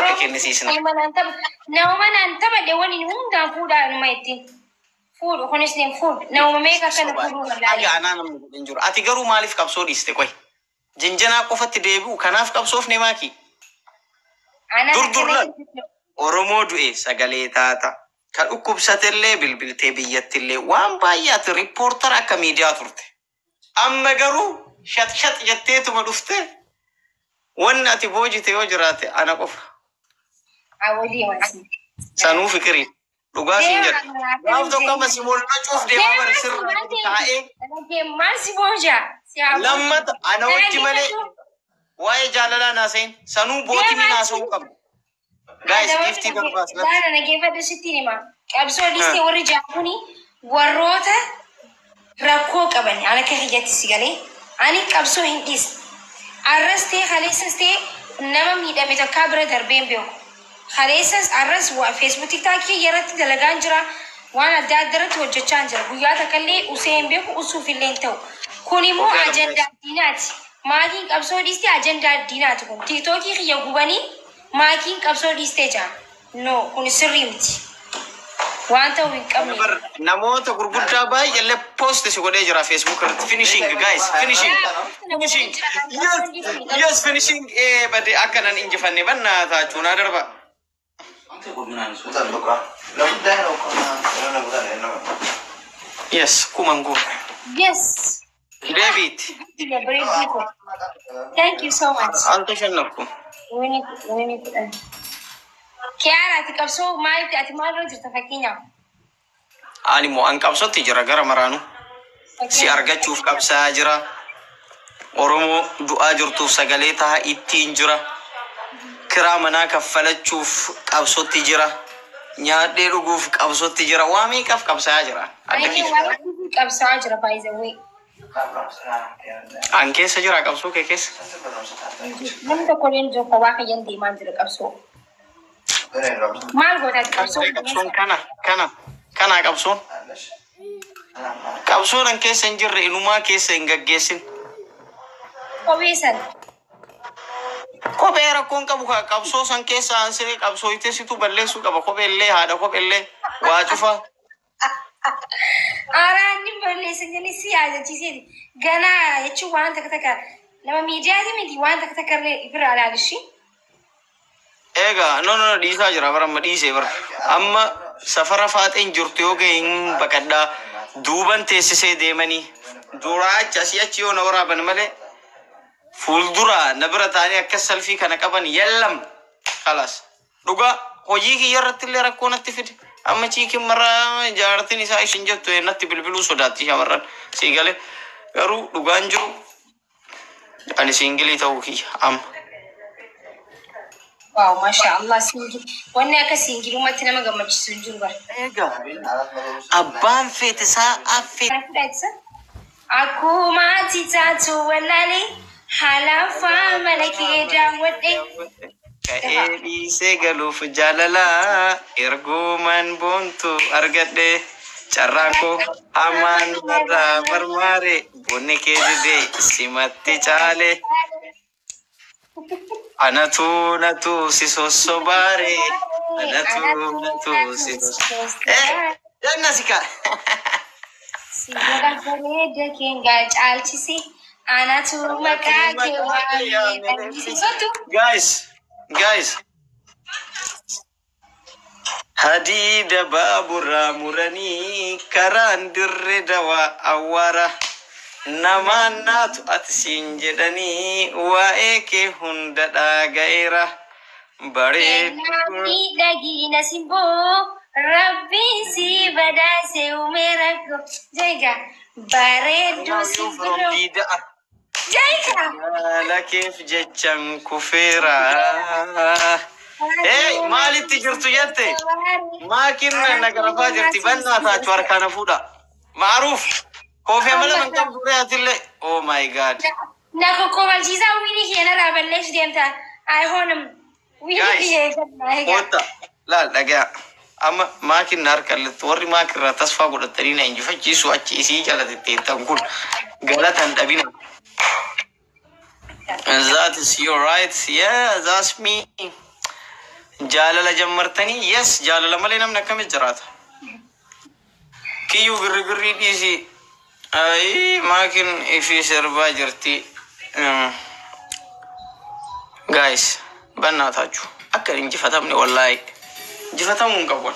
harka kennisiisna. Nama nanta badde wani hunda fuudha numa ittiin fuudhu kunis ni fuudhu nama meeqa kana fuudhu wallahi. Aga anaa namni godhin jiru. Ati garuu maaliif qabsoo dhiiste qoy? Jinjanaa qofatti deebi'u kanaaf qabsoofne maaki? Durdurlan Oromoo du'e sagalee taata. Kan dhukkubsatellee bilbiltee biyyattillee waan baay'aati riippoortara akka miidiyaa turte. Amma garuu shat jetteetuma dhufte wanni ati boojite yoo jiraate ana qofa. Awwalii wanti. Sanuu fikirii. Dhugaa siin jedha. Gaaf tokko amma si molmachuuf deemaa bari sirra taa'ee. Maal si booja? Lammata ana wajji malee waa'ee jaalalaa naaseen sanuu bootimii naasa'uu qabdu. Guys, giftii barbaas. Daana nageeffadhu sitti hima. Qabsoo dhiistee warri jaafuni warroota rakkoo qaban ala akka hiyyatti si galee ani qabsoo hin dhiisne. Arrastee kaleessastee nama miidhame tokko bira darbeen beeku. Kaleessas arras Facebook TikTok irratti dalagaan jira. Waan adda addaa irratti hojjechaa jira. Guyyaa takkallee useen beeku usuuf illee ta'u. Kun immoo ajandaa diinaati. Maatiin qabsoo dhiistee ajandaa diinaati kun. TikTokii kiyya gubanii maatiin qabsoo dhiistee jira. No, kun sirrii miti. Waan ta'u hin qabne. Namoota gurguddaa baay'ee post si godhee jira Facebook irratti. Finishing guys, finishing. Yes, finishing. Bade akkanan injifanne banna taachuu naa darba. Yes, kumangu. Yes. David. Thank you so much. Anto shannaku. Wini. Kiara ati qabsoo maalitti ati maalirra jirta fakkeenyaaf? Ani moo an qabsootti jira gara maraanu. Si argachuuf qabsaa jira. Oromoo du'aa jirtuuf sagalee ta'a ittiin jira. Kiraa manaa kaffalachuuf qabsootti jira. Nyaadhee dhuguuf qabsootti jira. Waa meeqaaf qabsaa jira? Qabsaa jira by the way. An keessa jira qabsoo kee keessa. Namni tokko leen jiru kophaa kiyyan deemaa jira qabsoo. Maal gootaa qabsoo? Qabsoon kana qabsoon. Qabsoon an keessa hin jirre inumaa keessa hin gaggeessin. Kophee sana. Kophee rakkoon qabu qabsoo san keessa ansee qabsoo itteessitu balleessuu qaba. Kopheellee haadha kopheellee waa cufa. Araanni balleessan jennee si yaadachiiseeti. Ganaa jechuun waan takka nama miidiyaati miti waan takka illee bira ilaalishi. Egaa no dhiisaa jira bara amma dhiisee bara. Amma safara faaxeen jirtu yoo ga'e hin baqadhaa duuban teessisee deemanii duraacha asii achi yoo na waraaban malee fuuldura na bira taa'anii akka salfii kana qaban yallam kalas. Dhugaa hojii kiyya irratti illee rakkoo natti fide. Amma ciikin marraa jaartiin isaa ishin jettu natti bilbiluu sodaatti shamarran sii galee garuu dhugaan jiru ani siingilii ta'uu kiyya amma. Wow, mashallah singil. Wanni akka singilumatti nama gammachiisu hin jiru bara. Egaa abbaan feetisaa affee. Akkuma ati taatu wallaalee halaafaa mala kee daawwadhe. Ka'ee dhiisee galuuf jaalalaa ergumaan boontu argadhe carraan koo hamaan irraa marmaare bunni kee didee simatti caale. Anatu si sossobaare. Anatu si sossobaare. Janna sika. Sigara bareeda keenyaa caalchisi. Anatu maqaa kee waamee. Guys. Hadida babura muranii karaan dirre dawaa awwaara. Namaan naatu ati siin jedhanii waa'ee kee hunda dhaga'eera. Bareedu dhagiina simboo rabbiin si badhaase uumeera. Jaiga bareedu simboo. Jaiga. Lakeef jechaan kufeera. Maalitti jirtu jette? Maakiin nagarafaa jirti bannaa taachuu harkaan fuudha. Maaruuf. Kofi amala mangkam dure atille. Oh my god. Na koko malchisa wini hiena la ballesh dienta. I honum. Wini hiena. Ota. La daga. Amma maakin nar kallet warri maakin ra tasfa godhatani na injifachiisu achi isii jalatti tan kun galatan dhabina. That is your right. Yeah, that's me. jaalala jammartanii yes jaalala malee namni akkamitti jiraata kiyyuu girrigirrii dhiisi ay maakin ifii sirbaa jirti guys bannaatachu akka injifatamne wallahi injifatamuun qabu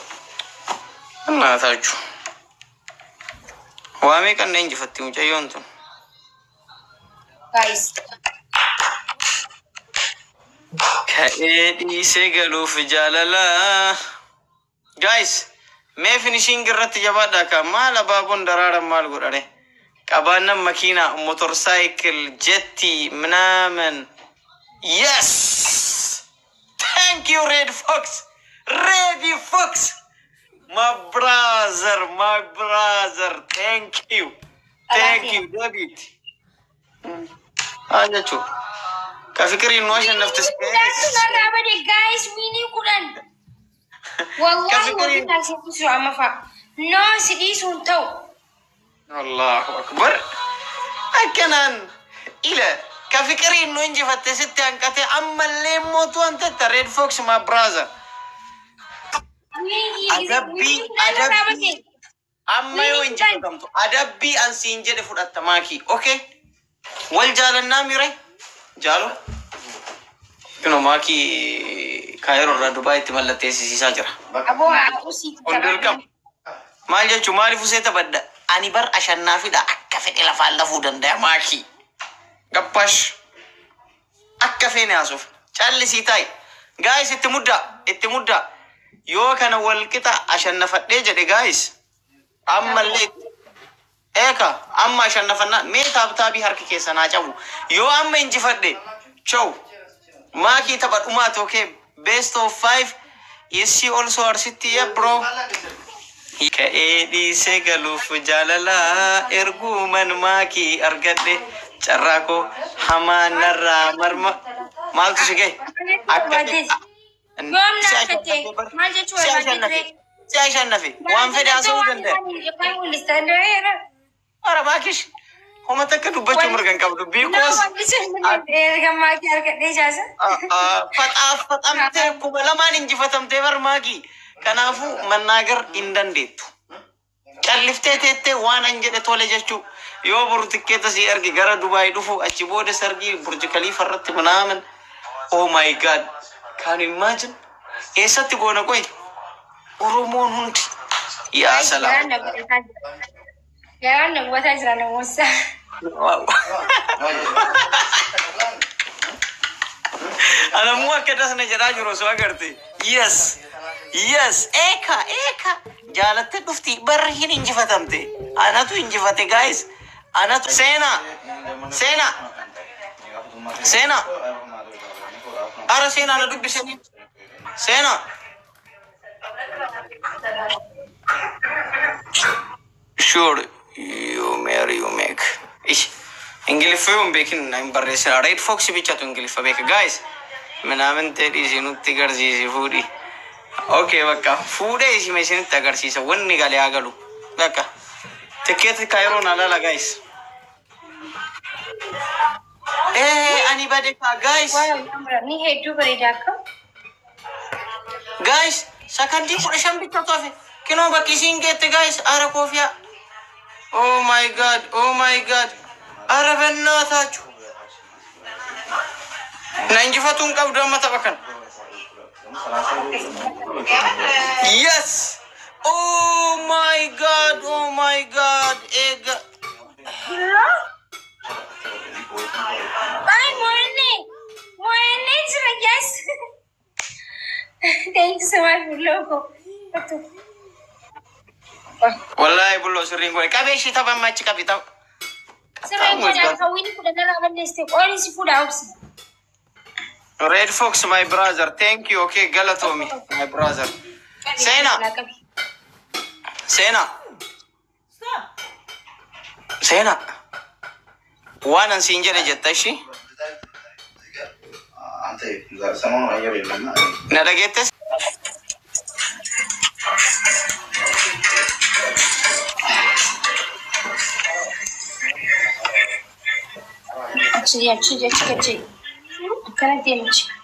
bannaatachu waamee kan injifatti mucayyoon tun guys ka'ee segaluuf jaalala guys mee finishing irratti jabaadha ka maal abaaboon daraaran maal godhane qabaannan makiina motorcycle jetti ምናምን yes thank you Red Fox Reddy Fox my brother thank you David ajachu كفكري إنه عشان نفتس guys ويني كلن والله ما كنت أسمع عم فا ناس يسون تو الله أكبر أكنن إلى كفكري إنه إنجي فتسيت أنكتي أما اللي موتوا أنت تريد فوكس ما برازر أدبي أما يو إنجي فتمتو أدبي أنسي إنجي دفود التماكي أوكي والجال النامي جالو كنو ماكي كايرو را دبي تملت تيسي ساجرا أبو أوسي ونركم ما جالو مالي فوسيتا بدا أني بر عشان نافدا أكفت إلى فعل فودن ده ماكي قبش أكفين يا سوف شال سيتاي guys اتمودا يو كان والكتا عشان نفتح جدي guys أما اللي Eka amma shannafanna me taabtaabii harka keessa naa cabu yoo amma injifadhe chow maakii tapha dhumaa tokkee best of 5 is she also our city yeah bro ka'ee dhiisee galuuf jaalala erguuman maakii argadhe carraako hamaan narraa marma maaltu si gahe si ashannafe waan fedhe haasa'uu danda'e Ara bakish, homa takka dubbachuu mirgan qabdu because faxamtee kuma lamaan injifatamtee barmaagi kanaafu mannaagar hin dandeettu calliftee teettee waan an jedhe tole jechuu yoo boru tikkeeta si ergi gara Dubaay dhufu achi booda sargii Burj Khalifa irratti manaaman oh my god can you imagine eessatti goona qoy Oromoon hundi yaa salaam Jangan nak buat saya nak musa. Ana muak kita sana jadi juru suagarti. Yes. Eka. Jalan tufti berhin injifatam te. Ana tu injifate guys. Ana tu Sena. Ara Sena ana duduk di sini. Sena. Sure. You make. English film baking I'm barresa. Red Fox bicha tu English bake guys. Menamen tedi sinutti garsi foodi. Okay bakka. Food is mesin tagarsi sa wonni gale agalu. Bakka. Ticket Cairo nalala guys. Anybody ka guys? Ni head to bari dakka. Guys, sakandi ko sham bicha to afi. Kino bakki singete guys. Ara kofia. Oh my god. Arabanna tachu. Nanjifatun qabdu amma tabakan. Yes. Oh my god. Ega. Bye morning. Yes. Thank you so much for logo. Wallahi bullo sering gue. Kabe shi taban maci kapita. Sering gue dah kawin sudah dalam list. All is food out. Red Fox, my brother. Thank you. Okay, Galatomi, my brother. Sena. One and Sinja Jetashi. Nada get this. Actually, kecil. Kan dia macam.